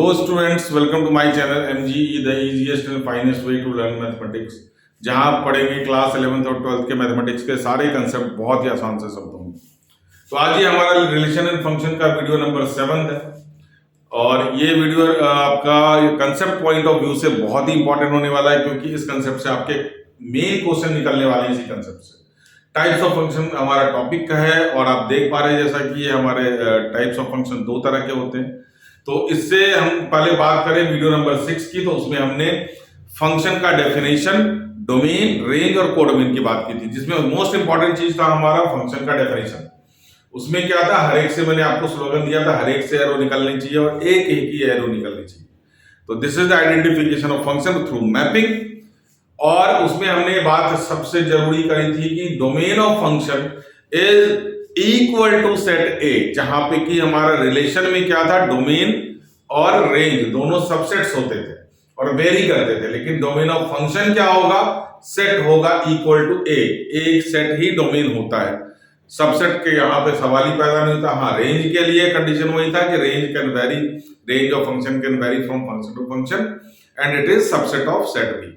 Hello students, welcome to my channel MGE the easiest and finest way to learn mathematics, जहां आप पढ़ेंगे class 11th और 12th के mathematics के सारे कंसेप्ट बहुत ही आसान से शब्दों में। तो आज ये हमारा रिलेशन एंड फंक्शन का वीडियो नंबर 7 है और ये वीडियो आपका कंसेप्ट पॉइंट ऑफ व्यू से बहुत ही इंपॉर्टेंट होने वाला है, क्योंकि इस कंसेप्ट से आपके मेन क्वेश्चन निकलने वाले हैं। इसी कंसेप्ट से टाइप्स ऑफ फंक्शन हमारा टॉपिक का है और आप देख पा रहे हैं जैसा कि ये हमारे टाइप्स ऑफ फंक्शन दो तरह के होते हैं। तो इससे हम पहले बात करें वीडियो नंबर 6 की, तो उसमें हमने फंक्शन का डेफिनेशन, डोमेन, रेंज और कोडोमेन की बात की थी, जिसमें मोस्ट इंपॉर्टेंट चीज था हमारा फंक्शन का डेफिनेशन। उसमें क्या था, हर एक से मैंने आपको स्लोगन दिया था, हर एक से एरो निकलनी चाहिए और एक ही एरो निकलनी चाहिए। तो this is the identification of function through mapping. और उसमें हमने बात सबसे जरूरी करी थी कि domain of function is equal to set A, जहां पे कि हमारा रिलेशन में क्या था, डोमेन और रेंज दोनों सबसेट्स होते थे और वेरी करते थे, लेकिन डोमेन ऑफ फंक्शन क्या होगा, सेट होगा इक्वल टू ए, एक सेट ही डोमेन होता है। सबसेट के यहाँ पे सवाल ही पैदा नहीं होता। हाँ, रेंज के लिए कंडीशन वही था कि range can vary, range of function can vary from function to function and it is subset of set B.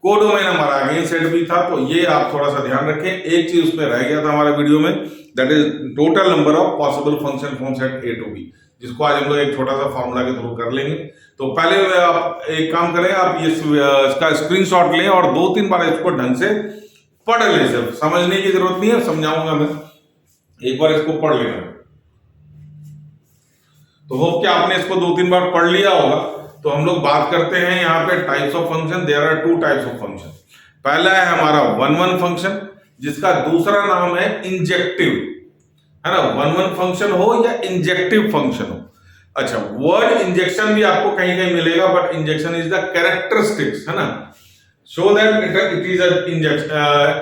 Codomain हमारा अगेन सेट भी था, तो ये आप थोड़ा सा ध्यान रखें। एक चीज उसमें रह गया था हमारे वीडियो में, that is total number of possible function from set A to B, जिसको आज हम लोग एक छोटा सा फॉर्मूला के थ्रू कर लेंगे। तो पहले आप एक काम करें, आप ये इसका स्क्रीनशॉट लें और 2-3 बार इसको ढंग से पढ़ लें। सिर्फ समझने की जरूरत नहीं है, समझाऊंगा मैं, एक बार इसको पढ़ लेना। तो होप कि आपने इसको 2-3 बार पढ़ लिया होगा। तो हम लोग बात करते हैं यहाँ पे types of function. There are 2 types of function. पहला है हमारा 1-1 फंक्शन, जिसका दूसरा नाम है इंजेक्टिव, है ना। 1-1 फंक्शन हो या इंजेक्टिव फंक्शन हो। अच्छा, वर्ड इंजेक्शन भी आपको कहीं कहीं मिलेगा, but injection is the characteristics, है ना। Show that it is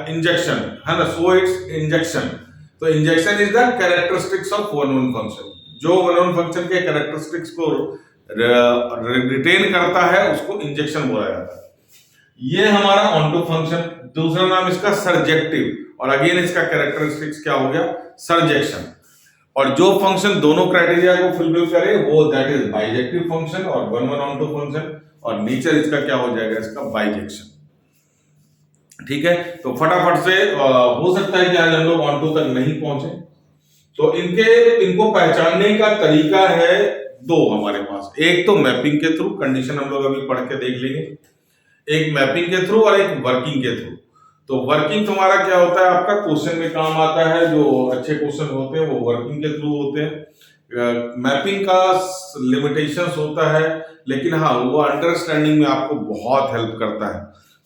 injection, है ना, सो इट्स इंजेक्शन। तो injection is the characteristics of 1-1 function. जो 1-1 फंक्शन के कैरेक्टरिस्टिक्स को रिटेन करता है उसको इंजेक्शन बोला जाता है। ये हमारा ऑनटू फंक्शन, दूसरा नाम इसका सर्जेक्टिव, और अगेन इसका कैरेक्टरिस्टिक्स क्या हो गया, सर्जेक्शन। और जो फंक्शन दोनों क्राइटेरिया को फुलफिल करे वो दैट इज बाइजेक्टिव फंक्शन और 1-1 ऑनटू फंक्शन, और नेचर इसका क्या हो जाएगा, इसका बाइजेक्शन। ठीक है, तो फटाफट से हो सकता है कि आज हम लोग ऑनटू तक नहीं पहुंचे, तो इनको पहचानने का तरीका है 2 हमारे पास। एक तो मैपिंग के थ्रू, कंडीशन हम लोग अभी पढ़ के देख लेंगे, एक मैपिंग के थ्रू और एक वर्किंग के थ्रू। तो वर्किंग तुम्हारा क्या होता है, आपका क्वेश्चन में काम आता है, जो अच्छे क्वेश्चन होते हैं वो वर्किंग के थ्रू होते हैं। मैपिंग का लिमिटेशंस होता है, लेकिन हाँ, वो अंडरस्टैंडिंग में आपको बहुत हेल्प करता है।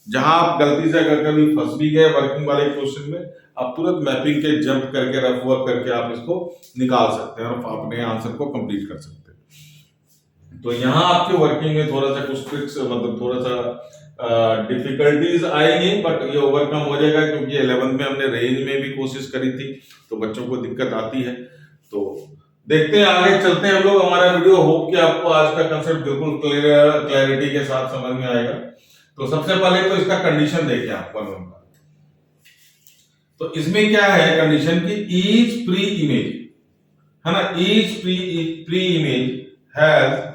जहां आप गलती से अगर कभी फंस भी गए वर्किंग वाले क्वेश्चन में, आप तुरंत मैपिंग के जंप करके, रफ वर्क करके आप इसको निकाल सकते हैं और अपने आंसर को कंप्लीट कर सकते हैं। तो यहाँ आपके वर्किंग में थोड़ा सा कुछ ट्रिक्स, मतलब थोड़ा सा डिफिकल्टीज आएंगी, बट ये ओवरकम हो जाएगा, क्योंकि 11th में हमने रेंज में भी कोशिश करी थी, तो बच्चों को दिक्कत आती है। तो देखते हैं, आगे चलते हैं हम लोग हमारा वीडियो। होप कि आपको आज का कंसेप्ट बिल्कुल क्लैरिटी के साथ समझ में आएगा। तो सबसे पहले तो इसका कंडीशन देखिए आप 1-1 का। तो इसमें क्या है कंडीशन की, ईच प्री इमेज, है ना, each pre image has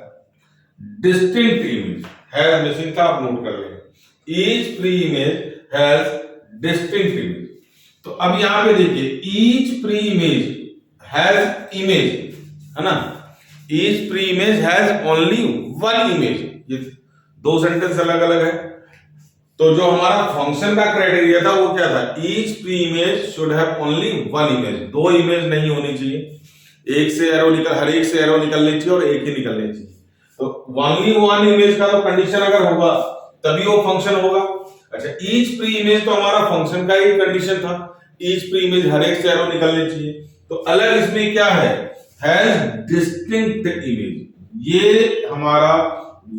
distinct image, has missing था, आप नोट कर लेंगे। Each pre image has distinct image. तो अब यहां पे देखिए, each pre image has image, है ना, each pre image has only 1 image. ये 2 सेंटेंस अलग अलग है। तो जो हमारा फंक्शन का क्राइटेरिया था वो क्या था, each pre image should have only 1 image, 2 image नहीं होनी चाहिए। एक से एरो निकल, हर एक से एरो निकलनी चाहिए और एक ही निकलनी चाहिए। तो ओनली 1 इमेज का तो कंडीशन अगर होगा तभी वो फंक्शन होगा। अच्छा, ईच प्री इमेज तो हमारा फंक्शन का ही कंडीशन था, ईच प्री इमेज हर एक से एरो निकलनी चाहिए। तो अलग इसमें क्या है, हैज डिस्टिंक्ट इमेज। ये हमारा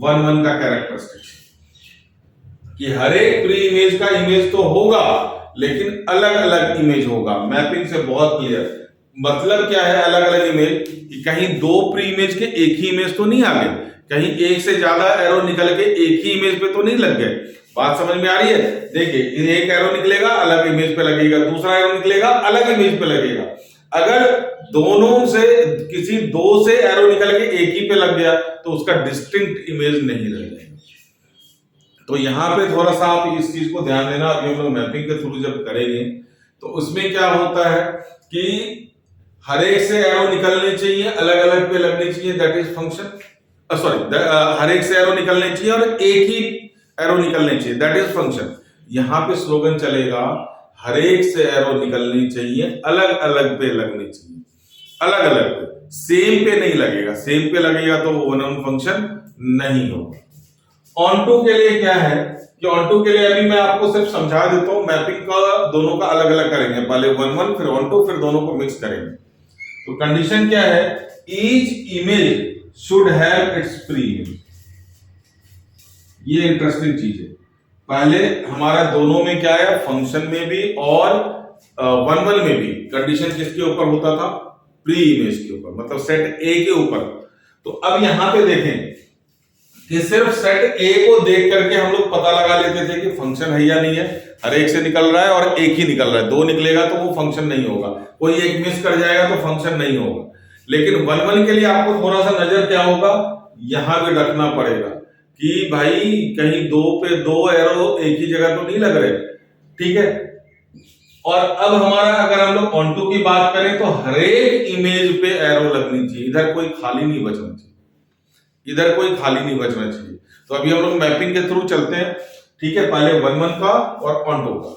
1-1 का कैरेक्टरिस्टिक्स, कि हर एक प्री इमेज का इमेज तो होगा लेकिन अलग अलग इमेज होगा। मैपिंग से बहुत क्लियर, मतलब क्या है अलग अलग इमेज, कि कहीं 2 प्री इमेज के एक ही इमेज तो नहीं आ गए, कहीं एक से ज्यादा एरो निकल के एक ही इमेज पे तो नहीं लग गए। बात समझ में आ रही है। देखिए, एक एरो निकलेगा अलग इमेज पे लगेगा, दूसरा एरो निकलेगा अलग इमेज पे लगेगा। अगर दोनों से किसी दो से एरो निकल के एक ही पे लग गया तो उसका डिस्टिंक्ट इमेज नहीं रह जाएगा। तो यहाँ पे थोड़ा सा आप इस चीज को ध्यान देना, अभी हम लोग मैपिंग के थ्रू जब करेंगे तो उसमें क्या होता है कि हर एक से एरो निकलने चाहिए, अलग अलग पे लगने चाहिए, दैट इज फंक्शन। सॉरी, हर एक से एरो निकलने चाहिए और एक ही एरो निकलने चाहिए, दैट इज फंक्शन। यहाँ पे स्लोगन चलेगा हर एक से एरो निकलनी चाहिए, अलग अलग पे लगनी चाहिए, अलग अलग पे, सेम पे नहीं लगेगा। सेम पे लगेगा तो वो वन फंक्शन नहीं होगा। ऑन टू के लिए क्या है कि ऑन टू के लिए अभी मैं आपको सिर्फ समझा देता हूं, मैपिंग का दोनों का अलग अलग करेंगे, पहले वन वन फिर ऑन टू, फिर दोनों को मिक्स करेंगे। तो कंडीशन क्या है, each image should have it's pre image. ये इंटरेस्टिंग चीज है। पहले हमारा दोनों में क्या है, फंक्शन में भी और वन वन में भी कंडीशन किसके ऊपर होता था, प्री इमेज के ऊपर, मतलब सेट ए के ऊपर। तो अब यहां पे देखें कि सिर्फ सेट ए को देख करके हम लोग पता लगा लेते थे कि फंक्शन है या नहीं है। हर एक से निकल रहा है और एक ही निकल रहा है, दो निकलेगा तो वो फंक्शन नहीं होगा, कोई एक मिस कर जाएगा तो फंक्शन नहीं होगा। लेकिन वन वन के लिए आपको थोड़ा सा नजर क्या होगा, यहां भी रखना पड़ेगा कि भाई कहीं दो पे दो एरो एक ही जगह तो नहीं लग रहे, ठीक है। और अब हमारा अगर हम लोग ऑन टू की बात करें तो हर एक इमेज पे एरो लगनी चाहिए, इधर कोई खाली नहीं बचना चाहिए, इधर कोई खाली नहीं बचना चाहिए। तो अभी हम लोग मैपिंग के थ्रू चलते हैं, ठीक है, पहले वन वन का और ऑन टू का।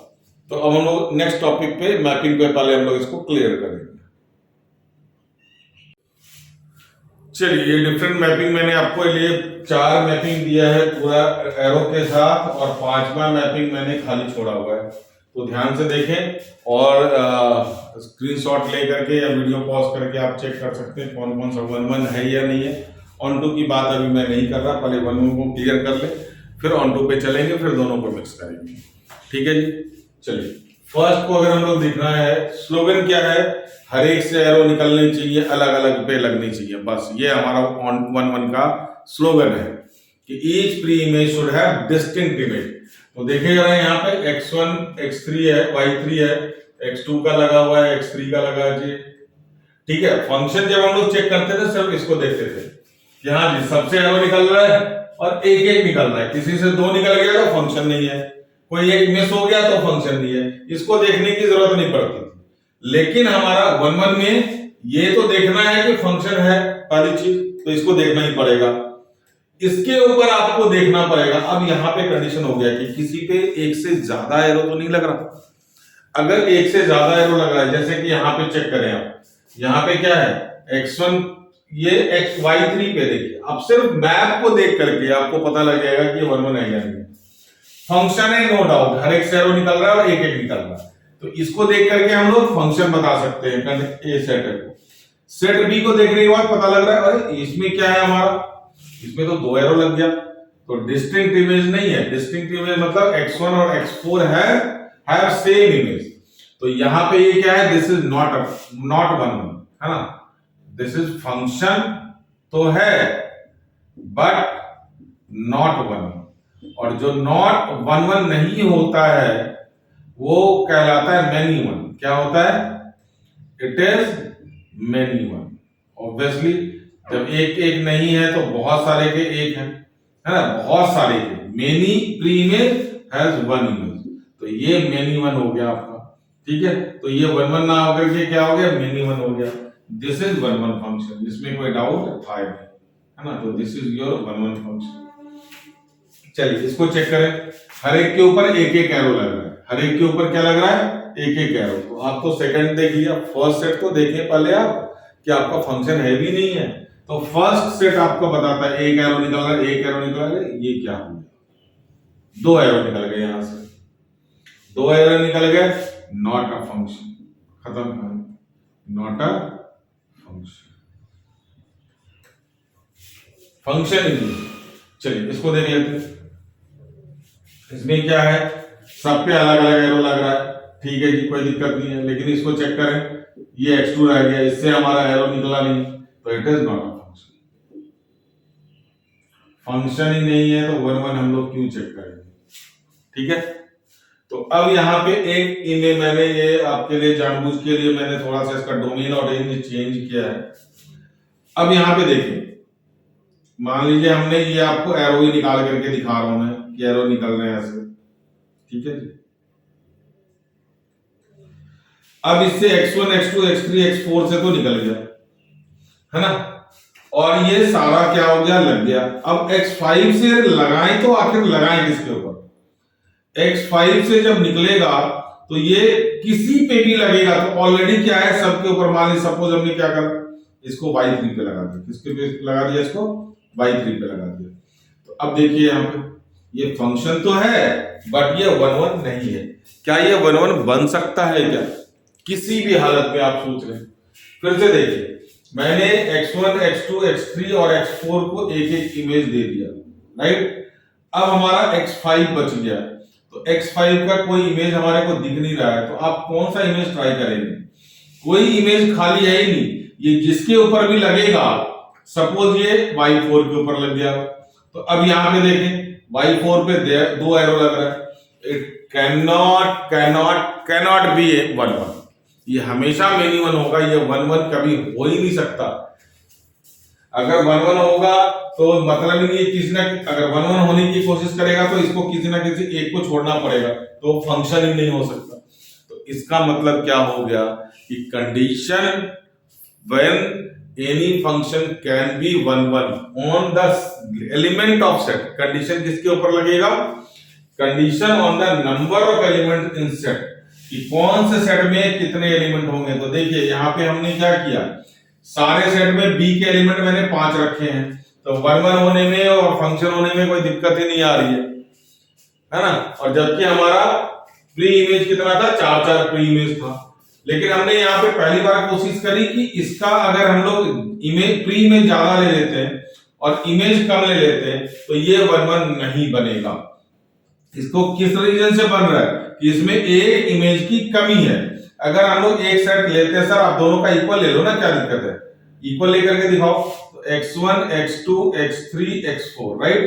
तो अब हम लोग नेक्स्ट टॉपिक पे मैपिंग पे पहले हम लोग इसको क्लियर करेंगे। चलिए, ये डिफरेंट मैपिंग मैंने आपको लिए 4 मैपिंग दिया है पूरा एरो के साथ, और 5वां मैपिंग मैंने खाली छोड़ा हुआ है। तो ध्यान से देखें और स्क्रीनशॉट ले करके या वीडियो पॉज करके आप चेक कर सकते हैं कौन कौन सा वन वन है या नहीं है। ऑन टू की बात अभी मैं नहीं कर रहा, पहले वन वन को क्लियर कर ले, फिर ऑन टू पे चलेंगे, फिर दोनों को मिक्स करेंगे, ठीक है जी। चलिए, फर्स्ट को अगर हम लोग देखना है, स्लोगन क्या है, हर एक से एरो निकलनी चाहिए, अलग अलग पे लगनी चाहिए, बस ये हमारा वन वन का स्लोगन है कि each pre image should have distinct image. तो देखिएगा यहाँ पे x1 x3 है, y3 है, x2 का लगा हुआ है, x3 का लगा जी, ठीक है। फंक्शन जब हम लोग चेक करते थे सिर्फ इसको देखते थे कि हाँ जी सबसे एरो निकल रहा है और एक एक निकल रहा है, किसी से दो निकल गया तो फंक्शन नहीं है, कोई एक मिस हो गया तो फंक्शन नहीं है, इसको देखने की जरूरत नहीं पड़ती थी। लेकिन हमारा वन वन में ये तो देखना है कि फंक्शन है पहली चीज, तो इसको देखना ही पड़ेगा, इसके ऊपर आपको देखना पड़ेगा। अब यहाँ पे कंडीशन हो गया कि किसी पे एक से ज्यादा एरो तो नहीं लग रहा। अगर एक से ज्यादा एरो लग रहा है, जैसे कि यहाँ पे चेक करें आप, यहाँ पे क्या है x1, ये y3 पे देखिए, अब सिर्फ मैप को देख करके आपको पता लग जाएगा कि वन वन है या नहीं। फंक्शन है नो डाउट, हर एक से एरो निकल रहा है और एक एक निकल रहा है, तो इसको देख करके हम लोग फंक्शन बता सकते हैं ए सेट को। सेट बी को देखने के बाद पता लग रहा है अरे इसमें क्या है हमारा, इसमें तो दो एरो लग गया, तो डिस्टिंक्ट इमेज नहीं है। डिस्टिंक्ट इमेज मतलब x1 और x4 हैव सेम इमेज। तो यहां पे ये क्या है, दिस इज नॉट वन है ना, दिस इज फंक्शन तो है बट नॉट वन। और जो नॉट वन वन नहीं होता है वो कहलाता है मैनी वन। क्या होता है, it is many one. Obviously जब एक एक नहीं है तो बहुत सारे के एक है ना, बहुत सारे के, many pre image has one image, तो ये मेनी वन हो गया आपका, ठीक है। तो ये वन वन ना होकर के क्या हो गया, मेनी वन हो गया। This is one one function, इसमें कोई डाउट था नहीं, है ना। तो this is your one one function. चलिए इसको चेक करें, हर एक के ऊपर एक एक एरो लग रहा है, हर एक के ऊपर क्या लग रहा है, एक एक एरो। तो आप तो सेकंड देख लिया, फर्स्ट सेट को देखें पहले आप कि आपका फंक्शन है भी नहीं है। तो फर्स्ट सेट आपको बताता है एक एरो निकल रहा है, एक एरो निकल रहा है, ये क्या हो गया, दो एरो निकल गए, यहां से दो एरो निकल गए, नॉट अ फंक्शन, खत्म, नॉट अ फंक्शन, फंक्शन ही नहीं। चलिए इसको देख लेते हैं, इसमें क्या है, सब पे अलग अलग एरो लग रहा है, ठीक है जी, कोई दिक्कत नहीं है। लेकिन इसको चेक करें, ये x2 रह गया, इससे हमारा एरो निकला नहीं, तो it is not a function. Function ही नहीं है तो वन वन हम लोग क्यों चेक करेंगे, ठीक है। तो अब यहाँ पे एक मैंने ये आपके लिए जानबूझ के लिए मैंने थोड़ा सा इसका डोमेन और रेंज चेंज किया है। अब यहाँ पे देखिए, मान लीजिए हमने ये आपको एरो ही निकाल करके दिखा रहा हूं मैं कि एरो निकल रहे हैं ऐसे, ठीक है जी। अब इससे x1 x2 x3 x4 से तो निकल गया है ना, और ये सारा क्या हो गया, लग गया। अब x5 से लगाएं तो आखिर लगाएं किसके ऊपर, x5 से जब निकलेगा तो ये किसी पे भी लगेगा, तो ऑलरेडी क्या है सबके ऊपर। मान लीजिए सपोज हमने क्या करा, इसको y3 पे लगा दिया, किसके पे लगा दिया, इसको y3 पे लगा दिया। तो अब देखिए यहाँ पे ये फंक्शन तो है बट ये 1 1 नहीं है। क्या ये 1 1 बन सकता है क्या, किसी भी हालत में आप सोच रहे हैं। फिर से देखिए, मैंने x1 x2 x3 और x4 को एक एक इमेज दे दिया, राइट। अब हमारा x5 बच गया, तो x5 का कोई इमेज हमारे को दिख नहीं रहा है, तो आप कौन सा इमेज ट्राई करेंगे, कोई इमेज खाली है ही नहीं। ये जिसके ऊपर भी लगेगा, सपोज ये y4 के ऊपर लग गया, तो अब यहां पे देखें y4 पे 2 एरो लग रहा है, इट कैनॉट बी 1 1, ये हमेशा मिनिमम होगा, ये 1 1 कभी हो ही नहीं सकता। अगर 1 1 होगा तो मतलब ही नहीं, किसी ना अगर 1 1 होने की कोशिश करेगा तो इसको किसी ना किसी एक को छोड़ना पड़ेगा, तो फंक्शन ही नहीं हो सकता। तो इसका मतलब क्या हो गया कि condition when any function can be 1 1 on the element of set, condition किसके ऊपर लगेगा, condition on the number of element in set, कि कौन से सेट में कितने एलिमेंट होंगे। तो देखिए यहाँ पे हमने क्या किया, सारे सेट में बी के एलिमेंट मैंने 5 रखे हैं, तो 1 1 होने में और फंक्शन होने में कोई दिक्कत ही नहीं आ रही है ना। और जबकि हमारा प्री इमेज कितना था, 4 4 प्री इमेज था, लेकिन हमने यहाँ पे पहली बार कोशिश करी कि इसका अगर हम लोग इमेज प्री इमेज ज्यादा ले लेते हैं और इमेज कम ले लेते हैं तो ये 1 1 नहीं बनेगा। इसको किस रीजन से बन रहा है कि इसमें एक इमेज की कमी है। अगर हम लोग एक सेट लेते हैं, सर आप दोनों का इक्वल ले लो ना, क्या दिक्कत है, इक्वल लेकर के दिखाओ, तो x1 x2 x3 x4, right,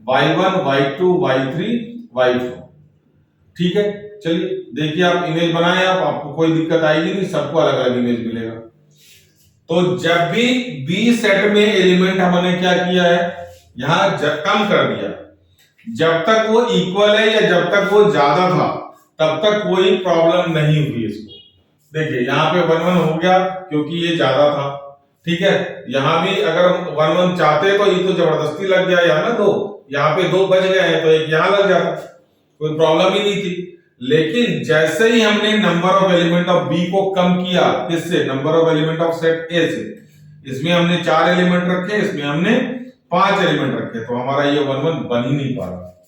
y1 y2 y3 y4, ठीक है। चलिए देखिए, आप इमेज बनाए, आपको कोई दिक्कत आएगी नहीं, सबको अलग अलग इमेज मिलेगा। तो जब भी बी सेट में एलिमेंट हमने क्या किया है, यहां कम कर दिया, जब तक वो इक्वल है या जब तक वो ज्यादा था तब तक कोई प्रॉब्लम नहीं हुई इसको। देखिए यहाँ पे 1 1 हो गया क्योंकि ये ज्यादा था, ठीक है। यहां भी अगर 1 1 चाहते तो ये तो जबरदस्ती लग गया यहाँ ना, 2 यहाँ पे 2 बच गए हैं तो एक यहाँ लग जाता, कोई प्रॉब्लम ही नहीं थी। लेकिन जैसे ही हमने number of element of B को कम किया, किससे, number of element of set A से, इसमें हमने 4 एलिमेंट रखे, इसमें हमने 5 एलिमेंट रखे, तो हमारा ये 1 1 बन ही नहीं पा रहा।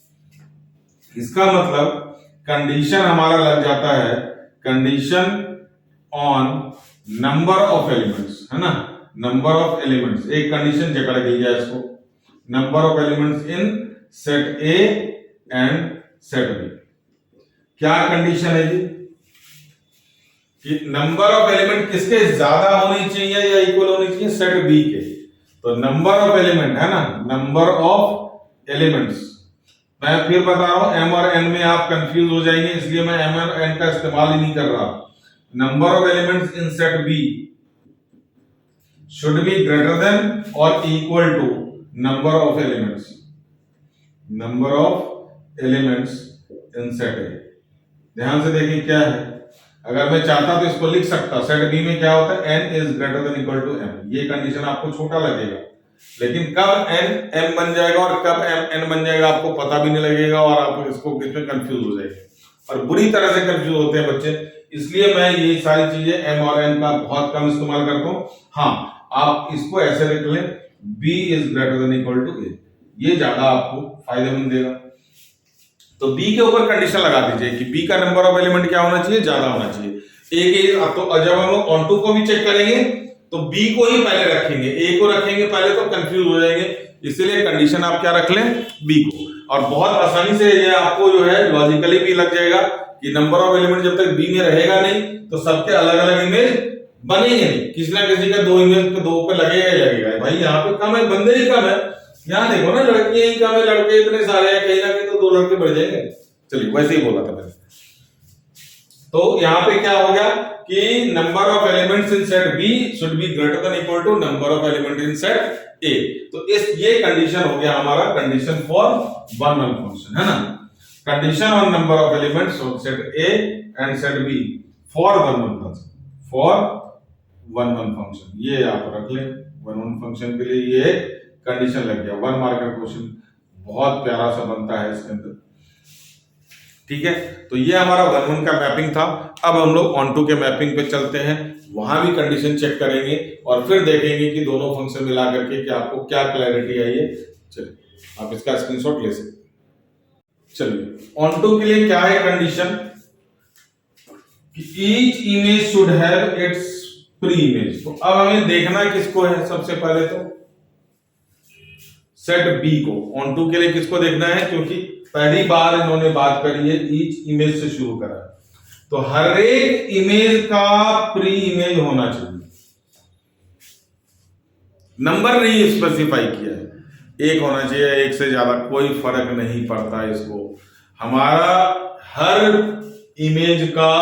इसका मतलब कंडीशन हमारा लग जाता है condition on number of elements, है ना, नंबर ऑफ एलिमेंट्स, एक कंडीशन जकड़ गई है इसको, number of elements in set A and set B. क्या कंडीशन है जी, कि नंबर ऑफ एलिमेंट किसके ज्यादा होनी चाहिए या इक्वल होनी चाहिए, सेट बी के। तो नंबर ऑफ एलिमेंट है ना, नंबर ऑफ एलिमेंट्स, मैं फिर बता रहा हूं, एम और एन में आप कंफ्यूज हो जाएंगे, इसलिए मैं एम और एन का इस्तेमाल ही नहीं कर रहा। Number of elements in set B should be greater than और equal to number of elements, number of elements in set A. ध्यान से देखिए क्या है, अगर मैं चाहता तो इसको लिख सकता, सेट बी में क्या होता है, n is greater than equal to m, ये कंडीशन आपको छोटा लगेगा, लेकिन कब n m बन जाएगा और कब m n बन जाएगा आपको पता भी नहीं लगेगा, और आप इसको किसमें कंफ्यूज हो जाएंगे, और बुरी तरह से कंफ्यूज होते हैं बच्चे। इसलिए मैं ये सारी चीजें m और n का बहुत कम इस्तेमाल करता हूं। हाँ, आप इसको ऐसे लिख लें, b is greater than equal to a, ये ज्यादा आपको फायदेमंद देगा। तो b के ऊपर कंडीशन लगा दीजिए कि b का नंबर ऑफ एलिमेंट क्या होना चाहिए, ज्यादा होना चाहिए। तो जब हम लोग ऑन टू को भी चेक करेंगे तो b को ही पहले रखेंगे, a को रखेंगे पहले तो कंफ्यूज हो जाएंगे, इसीलिए कंडीशन आप क्या रख लें, b को। और बहुत आसानी से ये आपको जो है लॉजिकली भी लग जाएगा कि नंबर ऑफ एलिमेंट जब तक b में रहेगा नहीं तो सबके अलग अलग इमेज बनेंगे नहीं, किसी ना किसी का 2 इमेज पे 2 पे लगेगा ही लगेगा। भाई यहाँ पे कम है, बंदे ही कम है, यहाँ देखो ना, लड़कियां ही कम है, लड़के इतने सारे हैं, कहीं ना कहीं तो 2 लड़के बढ़ जाएंगे। चलिए वैसे ही बोला था मैंने। तो यहाँ पे क्या हो गया कि number of elements in set B should be greater than equal to number of element in set A. तो ये कंडीशन हो गया हमारा condition for one one function, है ना। Condition on number of elements of set A and set B for one one function, for one one function, ये आप रख ले। वन वन फंक्शन के लिए ये कंडीशन लग गया। 1 मार्क का क्वेश्चन बहुत प्यारा सा बनता है इसके अंदर, ठीक है। तो ये हमारा वन वन का मैपिंग था। अब हम लोग ऑन टू के मैपिंग पे चलते हैं, वहां भी कंडीशन चेक करेंगे और फिर देखेंगे कि दोनों फंक्शन मिला करके कि आपको क्या क्लैरिटी आई है। चलिए आप इसका स्क्रीनशॉट ले सकते। चलिए ऑन टू के लिए क्या है कंडीशन कि each image should have it's pre image. तो अब हमें देखना किसको है, सबसे पहले तो सेट बी को। ऑन टू के लिए किसको देखना है, क्योंकि पहली बार इन्होंने बात करी है ईच इमेज से शुरू करा, तो हर एक इमेज का प्री इमेज होना चाहिए। नंबर नहीं स्पेसिफाई किया है, एक होना चाहिए, एक से ज्यादा कोई फर्क नहीं पड़ता इसको। हमारा हर इमेज का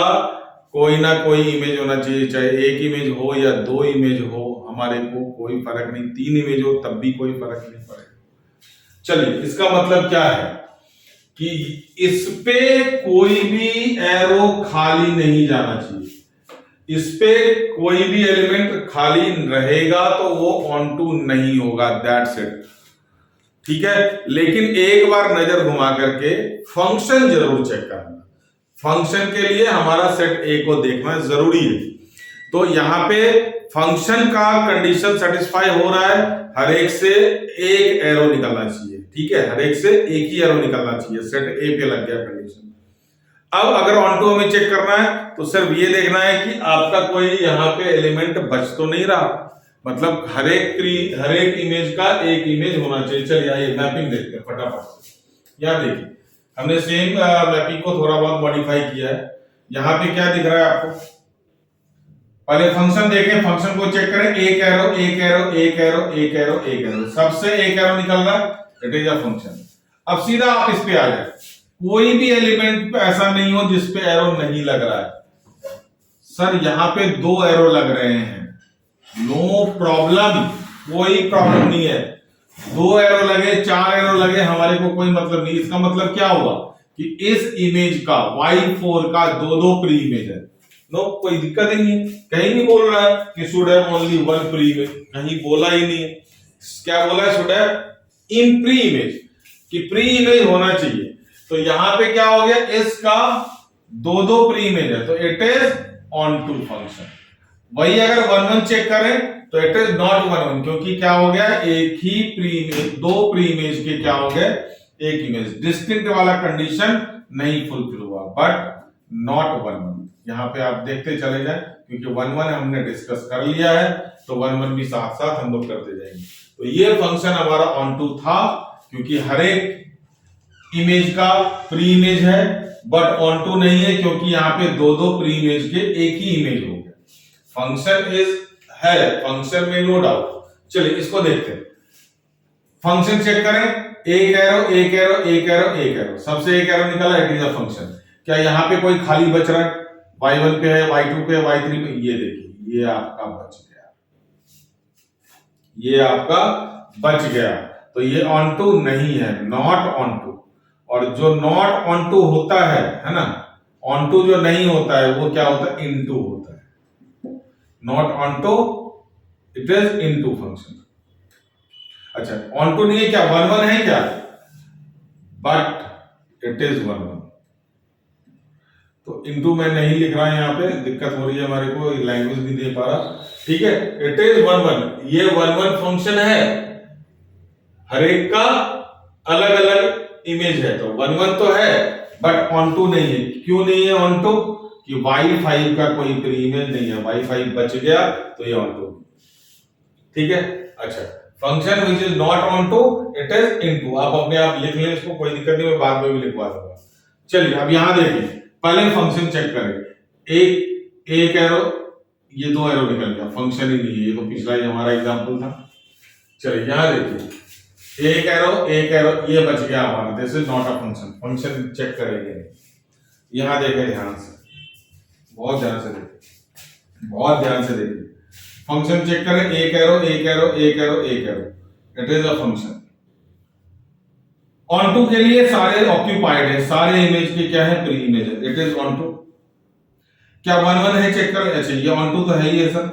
कोई ना कोई इमेज होना चाहिए, चाहे एक इमेज हो या दो इमेज हो, हमारे को कोई फर्क नहीं। 3 इमेज हो तब भी कोई फर्क नहीं पड़ेगा। चलिए इसका मतलब क्या है कि इस पे कोई भी एरो खाली नहीं जाना चाहिए। इस पे कोई भी एलिमेंट खाली रहेगा तो वो ऑन टू नहीं होगा, दैट्स इट, ठीक है। लेकिन एक बार नजर घुमा करके फंक्शन जरूर चेक करना। फंक्शन के लिए हमारा सेट ए को देखना जरूरी है। तो यहां पे फंक्शन का कंडीशन सेटिस्फाई हो रहा है, हर एक से एक एरो निकलना चाहिए, ठीक है। हर एक से एक ही एरो निकलना चाहिए, सेट ए पे लग गया कंडीशन। अब अगर ऑन टू हमें चेक करना है तो सिर्फ ये देखना है कि आपका कोई यहाँ पे एलिमेंट बच तो नहीं रहा, मतलब हर एक इमेज का एक इमेज होना चाहिए। चलिए आइए मैपिंग देखते हैं फटाफट से। यहाँ देखिए हमने सेम मैपिंग को थोड़ा बहुत मॉडिफाई किया है। यहाँ पे क्या दिख रहा है आपको, पहले फंक्शन देखें, फंक्शन को चेक करें, एक एरो एक एरो एक एरो एक एरो एक एरो, सबसे एक एरो निकल रहा है, इट इज अ फंक्शन। अब सीधा आप इस पे आ जाए, कोई भी एलिमेंट पे ऐसा नहीं हो जिस पे एरो नहीं लग रहा है। सर यहाँ पे 2 एरो लग रहे हैं, नो प्रॉब्लम, कोई प्रॉब्लम नहीं है। 2 एरो लगे 4 एरो लगे हमारे को कोई मतलब नहीं। इसका मतलब क्या हुआ कि इस इमेज का y4 का 2 प्री इमेज है। नो कोई दिक्कत ही नहीं है, कहीं नहीं बोल रहा है कि should have only 1 pre image, कहीं बोला ही नहीं है। क्या बोला है, should have in pre image, कि प्री इमेज होना चाहिए। तो यहां पे क्या हो गया, इसका 2 प्री इमेज है, तो it is onto function. वही अगर 1 1 चेक करें तो इट इज नॉट 1 1, क्योंकि क्या हो गया, एक ही प्री इमेज, 2 प्री इमेज के क्या हो गए, एक इमेज। डिस्टिंक्ट वाला कंडीशन नहीं फुलफिल हुआ, बट नॉट 1 1। यहाँ पे आप देखते चले जाए, क्योंकि 1 1 हमने डिस्कस कर लिया है, तो 1 1 भी साथ साथ हम लोग करते जाएंगे। तो ये फंक्शन हमारा ऑन टू था, क्योंकि हर एक इमेज का प्री इमेज है, बट ऑन टू नहीं है, क्योंकि यहाँ पे 2 प्री इमेज के एक ही इमेज हो गया। फंक्शन है, फंक्शन में नो डाउट। चलिए इसको देखते हैं, फंक्शन चेक करें, एक एरो एक एरो एक एरो एक एरो, सबसे एक एरो निकला, इट इज अ फंक्शन। क्या यहाँ पे कोई खाली बच रहा है, y1 पे है, y2 पे है, y3 पे, ये देखिए ये आपका बच गया, ये आपका बच गया। तो ये ऑन टू नहीं है, नॉट ऑन टू। और जो नॉट ऑन टू होता है ना, ऑन टू जो नहीं होता है वो क्या होता है, इन टू होता है। Not onto, it is into function. अच्छा ऑन टू नहीं है क्या, 1 1 है क्या, बट इट इज 1 1। तो इनटू मैं नहीं लिख रहा है, यहाँ पे दिक्कत हो रही है हमारे को, लैंग्वेज नहीं दे पा रहा, ठीक है। इट इज 1 1, ये 1 1 फंक्शन है, हर एक का अलग अलग इमेज है, तो 1 1 तो है, बट ऑन टू नहीं है। क्यों नहीं है ऑन टू, कि y5 का कोई प्री इमेज नहीं है, y5 बच गया तो ये ऑन टू, ठीक है। अच्छा function which is not onto, it is into. आप अपने आप लिख लें इसको, कोई दिक्कत नहीं, मैं बाद में भी लिखवा दूंगा। चलिए अब यहां देखिए, पहले फंक्शन चेक करें, एक एरो, ये 2 एरो निकल गया, फंक्शन ही नहीं है, ये तो पिछला ही हमारा एग्जांपल था। चलिए यहां देखिए, एक एरो ये बच गया हमारा, this is not a function, function check करेंगे। यहां देखें ध्यान से, बहुत ध्यान से देखिए, बहुत ध्यान से देखिए। फंक्शन चेक करें, एक एरो एक एरो एक एरो एक arrow, it is a function. Onto के लिए सारे ऑक्यूपाइड है, सारे इमेज के क्या है, प्री इमेज है, इट इज ऑन टू। क्या 1 1 है, चेक करें। अच्छा ये ऑन टू तो है ही है सर,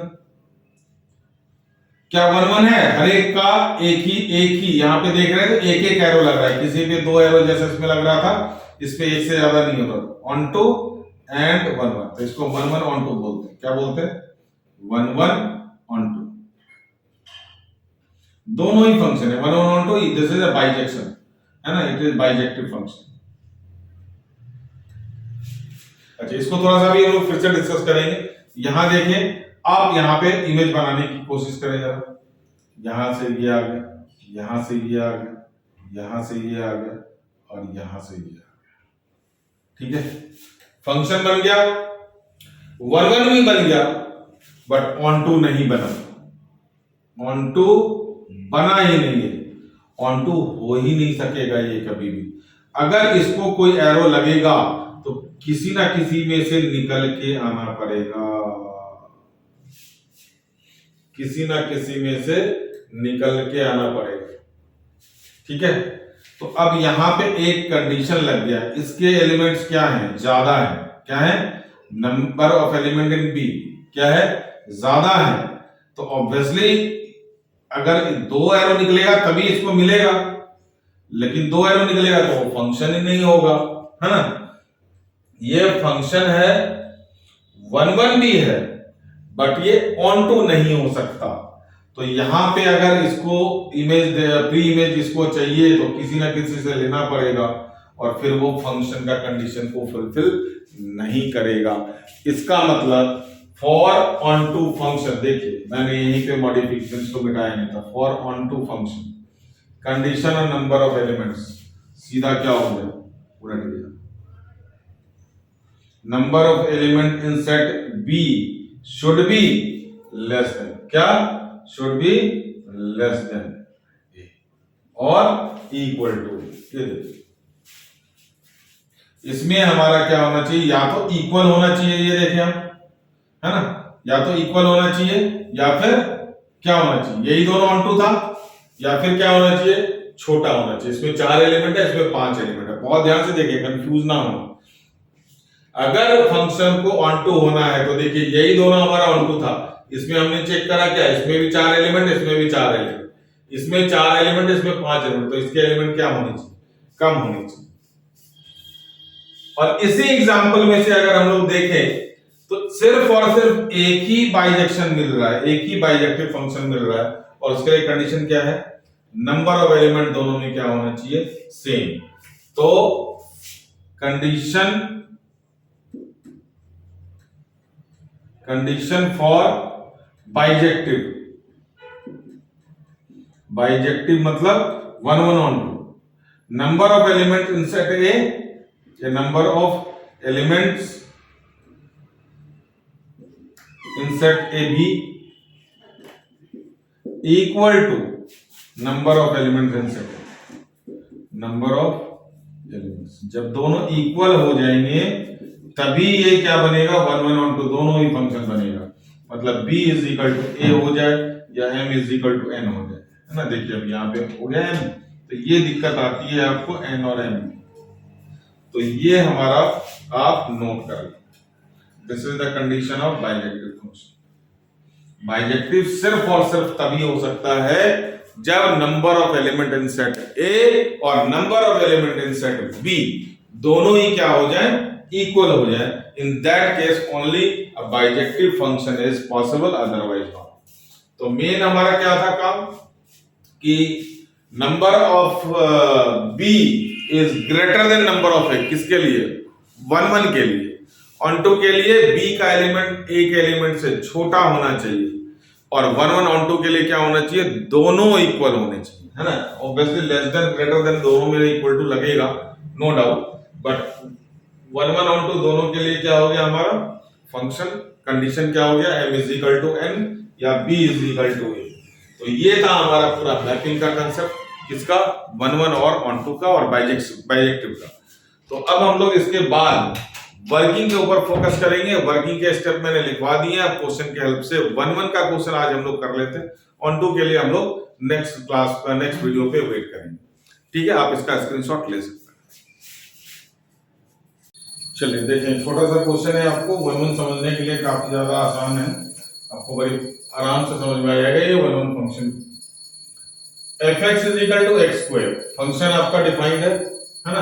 क्या 1 1 है, हर एक का एक ही यहां पे देख रहे हैं तो एक एक एरो लग रहा है, किसी पे 2 एरो जैसे इसमें लग रहा था, इस पे एक से ज्यादा नहीं होता। ऑन टू एंड 1 1, तो इसको 1 1 ऑन टू बोलते हैं। क्या बोलते हैं, 1 1 ऑन टू। दोनों ही फंक्शन है, 1 1 onto, this is a bijection, है ना, इट इज बाइजेक्टिव फंक्शन। अच्छा इसको थोड़ा सा भी हम लोग फिर से डिस्कस करेंगे। यहां देखिए, आप यहां पे इमेज बनाने की कोशिश करें जरा। यहां से ये आ गया, यहां से ये आ गया, यहां से ये आ गया, और यहां से ये आ गया, ठीक है। फंक्शन बन गया, 1 1 भी बन गया, बट ऑन टू नहीं बना, ऑन टू बना ही नहीं है, ऑन टू हो ही नहीं सकेगा ये कभी भी। अगर इसको कोई एरो लगेगा तो किसी ना किसी में से निकल के आना पड़ेगा, किसी ना किसी में से निकल के आना पड़ेगा, ठीक है। तो अब यहां पे एक कंडीशन लग गया, इसके एलिमेंट्स क्या हैं, ज्यादा है, क्या है, number of element in B क्या है, ज्यादा है। तो ऑब्वियसली अगर 2 एरो निकलेगा तभी इसको मिलेगा, लेकिन 2 एरो निकलेगा तो वो फंक्शन ही नहीं होगा, है ना। ये फंक्शन है, 1 1 भी है, बट ये ऑन टू नहीं हो सकता। तो यहां पे अगर इसको इमेज, प्री इमेज इसको चाहिए तो किसी ना किसी से लेना पड़ेगा, और फिर वो फंक्शन का कंडीशन को फुलफिल नहीं करेगा। इसका मतलब फॉर ऑन टू फंक्शन, देखिए मैंने यहीं पे मॉडिफिकेशन को मिटाया नहीं था, for onto function condition और नंबर ऑफ एलिमेंट्स सीधा क्या हो गया, उलट गया। Number of element in set B should be less than, क्या should be less than A और इक्वल टू। इसमें हमारा क्या होना चाहिए, या तो इक्वल होना चाहिए, ये देखें हम, है ना, या तो इक्वल होना चाहिए या फिर क्या होना चाहिए, यही दोनों ऑन टू था, या फिर क्या होना चाहिए, छोटा होना चाहिए। इसमें 4 एलिमेंट है, इसमें 5 एलिमेंट है। बहुत ध्यान से देखिए, कंफ्यूज ना हो। अगर फंक्शन को ऑन टू होना है तो देखिए यही दोनों हमारा ऑन टू था, इसमें हमने चेक करा क्या, इसमें भी 4 एलिमेंट, इसमें भी 4 एलिमेंट, इसमें 4 एलिमेंट, इसमें 5 एलिमेंट, तो इसके एलिमेंट क्या होने चाहिए, कम होने चाहिए। और इसी एग्जांपल में से अगर हम लोग देखें तो सिर्फ और सिर्फ एक ही बाइजेक्शन मिल रहा है, एक ही बाइजेक्टिव फंक्शन मिल रहा है, और उसके लिए कंडीशन क्या है, नंबर ऑफ एलिमेंट दोनों में क्या होना चाहिए, सेम। तो कंडीशन फॉर बाइजेक्टिव मतलब 1 1 onto, number of element in set A, number of elements in set A B equal to number of elements in set A, number of elements. जब दोनों equal हो जाएंगे तभी ये क्या बनेगा, 1 1 ऑन टू, दोनों ही फंक्शन बनेगा। मतलब b is equal to A हो जाए या m is equal to n हो जाए, है ना। देखिए अब यहाँ पे हो गया m, तो ये दिक्कत आती है आपको n और m, तो ये हमारा आप नोट कर लें। This is the condition of bijective function. Bijective सिर्फ और सिर्फ तभी हो सकता है जब number of element in set A और number of element in set B दोनों ही क्या हो जाए, इक्वल हो जाए। In that case only a bijective function is possible, otherwise not. तो मेन हमारा क्या था काम, कि number of B is greater than number of A, किसके लिए, 1 1 के लिए। ऑन टू के लिए बी का एलिमेंट ए के एलिमेंट से छोटा होना चाहिए, और 1 1 ऑन टू के लिए क्या होना चाहिए, दोनों इक्वल होने चाहिए, है ना। Obviously less than greater than दोनों में इक्वल टू लगेगा, no doubt, but 1 1 onto दोनों के लिए क्या हो गया हमारा फंक्शन, कंडीशन क्या हो गया, m is equal to n या b is equal to a। तो ये था हमारा पूरा मैपिंग का कंसेप्ट, किसका, 1 1 और ऑन टू का और बाइजेक्टिव का। तो अब हम लोग इसके बाद वर्किंग के ऊपर फोकस करेंगे। वर्किंग के स्टेप मैंने लिखवा दिए हैं, क्वेश्चन के हेल्प से 1-1 का क्वेश्चन आज हम लोग कर लेते हैं। ऑन 2 के लिए हम लोग नेक्स्ट वीडियो पे वेट करेंगे। ठीक है, आप इसका स्क्रीनशॉट ले सकते हैं। चलिए देखें, छोटा सा क्वेश्चन है, आपको 1-1 समझने के लिए काफी ज्यादा आसान है, आपको बड़ी आराम से समझ में आ जाएगा। ये 1-1 function fx is equal to x square function आपका डिफाइंड है ना।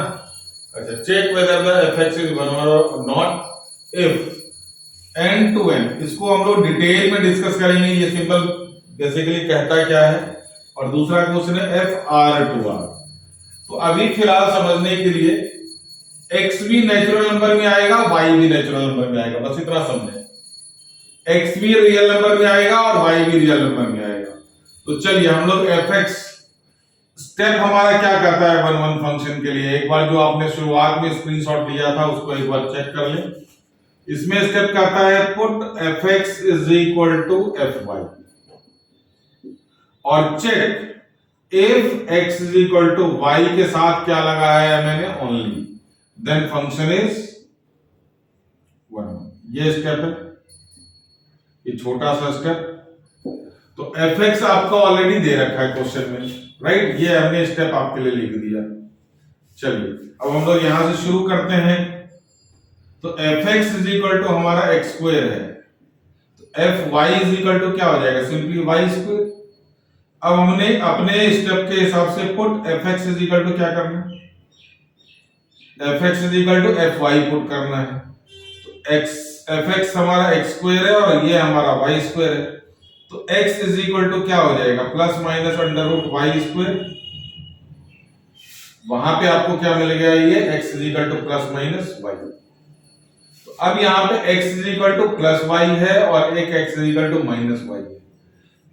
अच्छा, check whether the fx is 1 और not if n to n। इसको हम लोग डिटेल में डिस्कस करेंगे, ये सिंपल बेसिकली कहता क्या है। और दूसरा क्वेश्चन है f r टू r। तो अभी फिलहाल समझने के लिए x भी नेचुरल नंबर में आएगा, y भी नेचुरल नंबर में आएगा, बस इतना समझे। x भी रियल नंबर में आएगा और y भी रियल नंबर में आएगा। तो चलिए हम लोग fx स्टेप हमारा क्या करता है 1-1 फंक्शन के लिए। एक बार जो आपने शुरुआत में स्क्रीनशॉट लिया था उसको एक बार चेक कर लें। इसमें स्टेप करता है put fx is equal to fy और check if x is equal to y के साथ क्या लगाया है मैंने, ओनली, देन फंक्शन इज 1-1। ये स्टेप है, ये छोटा सा स्टेप। तो fx आपका ऑलरेडी दे रखा है क्वेश्चन में, राइट। ये हमने स्टेप आपके लिए लिख दिया। चलिए अब हम लोग यहां से शुरू करते हैं। तो fx इज इक्वल टू हमारा x स्क्वायर है, तो fy इज इक्वल टू क्या हो जाएगा, सिंपली y स्क्वायर। अब हमने अपने स्टेप के हिसाब से put fx is equal to क्या करना है, fx is equal to fy put करना है। तो fx हमारा x स्क्वायर है और ये हमारा y स्क्वायर है। तो x इज इक्वल टू क्या हो जाएगा, plus minus under root y square. वहां पे आपको क्या मिल गया, ये x is equal to plus minus y. तो अब यहाँ पे x is equal to plus y है और एक x is equal to minus y है।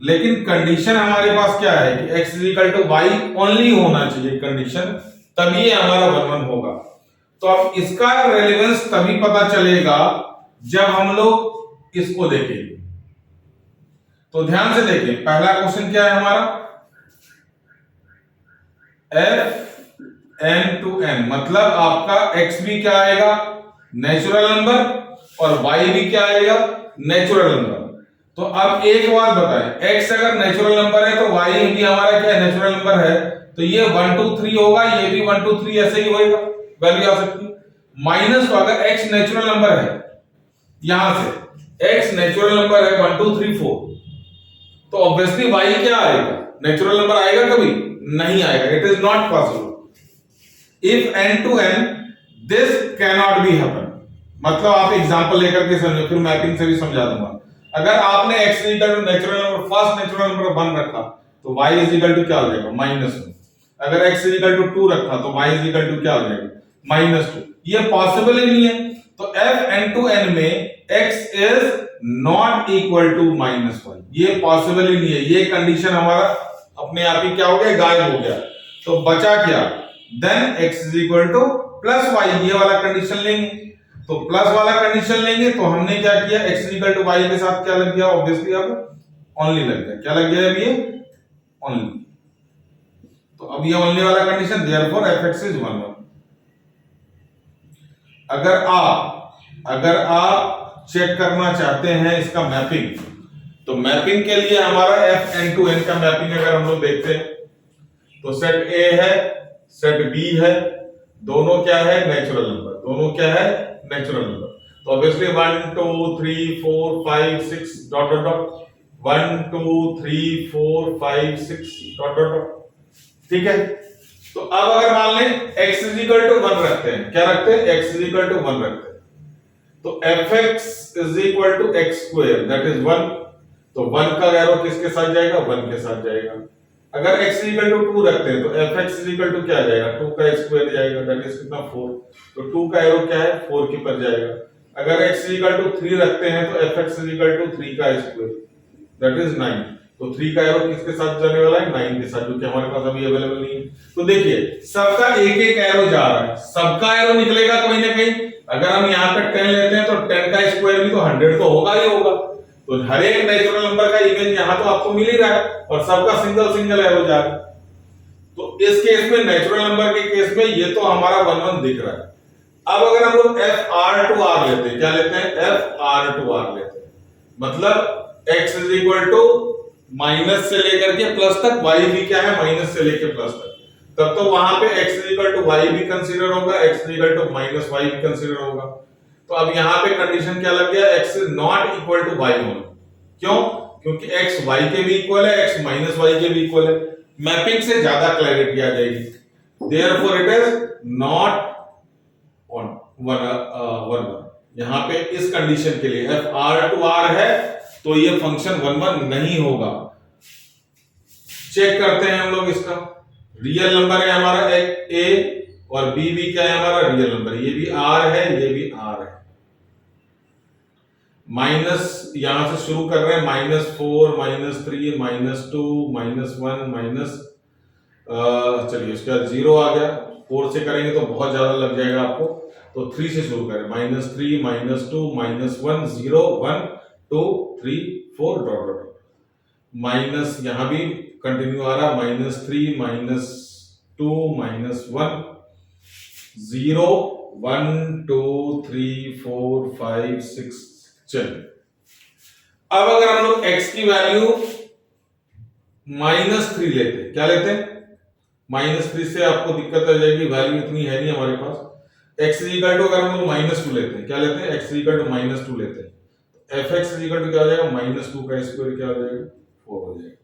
लेकिन कंडीशन हमारे पास क्या है कि x is equal to y only होना चाहिए कंडीशन, तभी ये हमारा 1-1 होगा। तो अब इसका रेलेवेंस तभी पता चलेगा जब हम लोग इसको देखेंगे। तो ध्यान से देखिए, पहला क्वेश्चन क्या है हमारा, f n टू n, मतलब आपका x भी क्या आएगा, नेचुरल नंबर, और y भी क्या आएगा, नेचुरल नंबर। तो अब एक बात बताएं, x अगर नेचुरल नंबर है तो y भी हमारा क्या नेचुरल नंबर है, तो ये 1 2 3 होगा, ये भी 1 2 3 ऐसे ही होएगा, वैल्यू आ सकती है। माइनस तो अगर x नेचुरल नंबर है, यहां से x नेचुरल नंबर है 1 2 3 4, तो ऑब्वियसली y क्या आएगा, नेचुरल नंबर आएगा, कभी नहीं आएगा। It is not possible. If n to n this can not be happen. मतलब आप एग्जांपल लेकर के समझो, फिर मैपिंग से भी समझा दूंगा। अगर आपने x equal to natural number, first natural number 1 रखा तो y इज इक्वल टू क्या हो जाएगा, -1। अगर x इक्वल टू 2 रखा तो y इज इक्वल टू क्या हो जाएगा, -2। ये पॉसिबल ही नहीं है। तो f n टू n में x is not equal to -1, ये पॉसिबल ही नहीं है। ये कंडीशन हमारा अपने आप ही क्या हो गया, गायब हो गया। तो बचा क्या, then x is equal to plus y, ये वाला कंडीशन लेंगे। तो प्लस वाला कंडीशन लेंगे तो हमने क्या किया, x is equal to y के साथ क्या लग गया, ऑब्वियसली अब ओनली लग गया। क्या लग गया, अब ये ओनली। तो अब ये ओनली वाला कंडीशन, देयरफॉर fx इज 1-1। अगर आप चेक करना चाहते हैं इसका मैपिंग, तो मैपिंग के लिए हमारा f n टू n का मैपिंग अगर हम लोग देखते हैं तो सेट A है, सेट B है, दोनों क्या है, नेचुरल नंबर, दोनों क्या है, नेचुरल नंबर। तो obviously 1 2 3 4 5 6 dot dot dot, 1 2 3 4 5 6 dot dot dot, ठीक है। तो अब अगर मान लें x इज इक्वल टू 1 रखते हैं, क्या रखते हैं, x इज इक्वल टू 1 रखते हैं, तो fx is equal to x square, that is 1। तो 1 का एरो किसके साथ जाएगा, 1 के साथ जाएगा। अगर x इक्वल टू 2 रखते हैं तो fx इज इक्वल टू क्या जाएगा, 2 का स्क्वायर जाएगा, दैट इज कितना, 4। तो 2 का एरो क्या है, 4 के पर जाएगा। अगर x इक्वल टू 3 रखते हैं तो fx इज इक्वल टू 3 का स्क्वायर, दैट इज 9। तो 3 का एरो किसके साथ जाने वाला है, 9 के साथ, जो कि हमारे पास अभी अवेलेबल नहीं है। तो देखिए सबका एक एक एरो जा रहा है, सबका एरो निकलेगा कहीं ना कहीं। अगर हम यहाँ पे 10 लेते हैं तो 10 का स्क्वायर भी तो 100 तो होगा ही होगा। तो हर एक नेचुरल नंबर का इमेज यहाँ तो आपको मिल ही रहा है और सबका सिंगल सिंगल एरो जा रहा है। तो इस केस में, नेचुरल नंबर के केस में, ये तो हमारा 1-1 दिख रहा है। अब अगर हम लोग एफ आर टू आर लेते हैं, क्या लेते हैं, एफ आर टू आर लेते हैं, मतलब x is equal to minus से लेकर के प्लस तक, y भी क्या है, माइनस से लेकर प्लस तक, तब तो वहां पे x is equal to y भी कंसीडर होगा, x is equal to minus y भी कंसीडर होगा। तो अब यहां पे कंडीशन क्या लग गया, x is not equal to y only. क्यों? क्योंकि x y के भी इक्वल है, x माइनस y के भी इक्वल है। मैपिंग से ज्यादा क्लैरिटी आ जाएगी। Therefore it is not one. यहां पे इस कंडीशन के लिए एफ आर टू आर है तो ये फंक्शन 1 नहीं होगा। चेक करते हैं हम लोग इसका। रियल नंबर है हमारा ए और बी भी क्या है हमारा रियल नंबर, ये भी आर है, ये भी आर है। माइनस यहां से शुरू कर रहे हैं, -4 -3 -2 -1 माइनस, चलिए इसके बाद 0 आ गया। 4 से करेंगे तो बहुत ज्यादा लग जाएगा आपको, तो 3 से शुरू करें, -3 -2 -1 0 1 2 3 4 डॉट डॉट माइनस, यहां भी कंटिन्यू आ रहा, -3 -2 -1 0 1 2 3 4 5 6। चलिए अब अगर हम लोग x की वैल्यू -3 लेते हैं, क्या लेते हैं, -3 से आपको दिक्कत आ जाएगी, वैल्यू इतनी है नहीं हमारे पास। x इक्वल टू अगर हम लोग -2 लेते हैं, क्या लेते हैं, x इक्वल टू -2 लेते हैं, fx इक्वल टू क्या हो जाएगा, -2 का स्क्वायर क्या हो जाएगा, 4 हो जाएगा।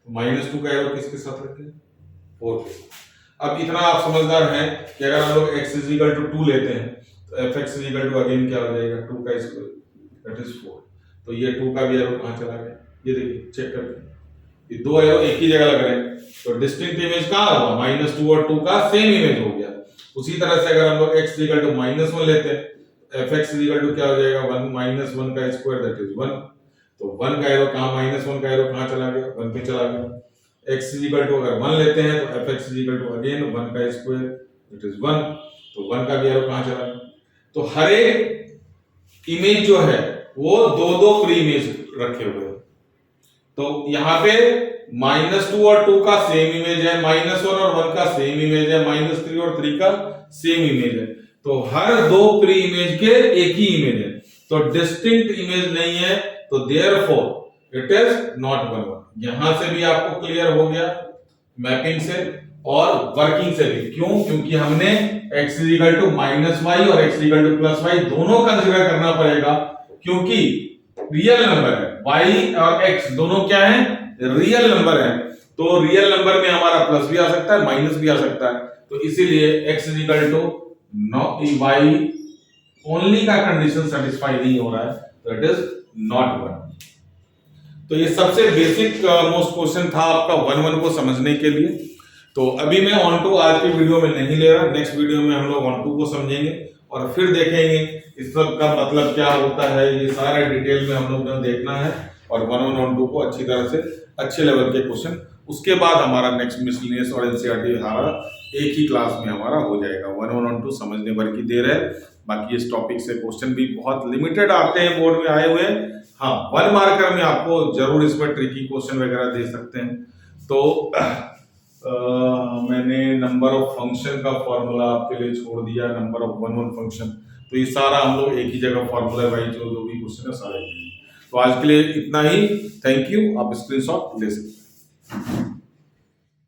तो -2 का एरो किसके साथ रखते हैं, 4 के साथ। अब इतना आप समझदार हैं कि अगर हम लोग x इक्वल टू 2 लेते हैं तो fx इक्वल टू अगेन क्या हो जाएगा, 2 का स्क्वायर दैट इज 4। तो ये 2 का भी एरो कहां चला गया, ये देखिए चेक करते हैं, ये दो एरो एक ही जगह लग रहे हैं, तो डिस्टिंक्ट इमेज कहां होगा, -2 और 2 का सेम इमेज हो गया। उसी तरह से अगर हम लोग x इक्वल टू -1 लेते हैं, fx इक्वल टू क्या हो जाएगा, 1 -1 का स्क्वायर दैट इज 1। तो 1 का एरो कहां, -1 का एरो कहां चला गया, 1 पे चला गया। x इक्वल टू अगर 1 लेते हैं तो fx इक्वल टू अगेन 1 का स्क्वायर दैट इज 1, तो 1 का भी एरो कहां चला गया। तो हर एक इमेज जो है वो दो प्री इमेज रखे हुए हैं। तो यहां पे -2 और 2 का सेम इमेज है, -1 और 1 का सेम इमेज है, -3 और 3 का सेम इमेज है। तो हर दो प्री इमेज के एक ही इमेज है, तो डिस्टिंक्ट इमेज नहीं है, तो देयरफॉर इट इज नॉट 1 यहां से भी आपको क्लियर हो गया मैपिंग से और वर्किंग से भी। क्यों? क्योंकि हमने x इक्वल टू -y और x इक्वल टू +y दोनों कंसीडर करना पड़ेगा, क्योंकि रियल नंबर है, y और x दोनों क्या है, रियल नंबर है। तो रियल नंबर में हमारा प्लस भी आ सकता है, माइनस भी आ सकता है। तो इसीलिए x equal to y only का कंडीशन सेटिस्फाई नहीं हो रहा है, तो इट इज नॉट 1। तो ये सबसे बेसिक मोस्ट क्वेश्चन था आपका 1 को समझने के लिए। तो अभी मैं ऑन टू आज की वीडियो में नहीं ले रहा, नेक्स्ट वीडियो में हम लोग ऑन टू को समझेंगे और फिर देखेंगे इस सब का मतलब क्या होता है, ये सारे डिटेल में हम लोग ने देखना है और 1 ऑन टू को अच्छी तरह से अच्छे लेवल के क्वेश्चन। उसके बाद हमारा नेक्स्ट मिसलेनियस और एनसीईआरटी हमारा एक ही क्लास में हमारा हो जाएगा। 1 ऑन टू समझने भर की देर है, बाकी इस टॉपिक से क्वेश्चन भी बहुत लिमिटेड आते हैं, बोर्ड में आए हुए हैं। हाँ, 1 मार्कर में आपको जरूर इसमें ट्रिकी क्वेश्चन वगैरह दे सकते हैं। तो मैंने नंबर ऑफ फंक्शन का फॉर्मूला आपके लिए छोड़ दिया, नंबर ऑफ 1 फंक्शन। तो ये सारा हम लोग एक ही जगह फॉर्मूला वाइज जो भी क्वेश्चन है सारे। तो आज के लिए इतना ही, थैंक यू। आप स्क्रीनशॉट ले सकते हैं।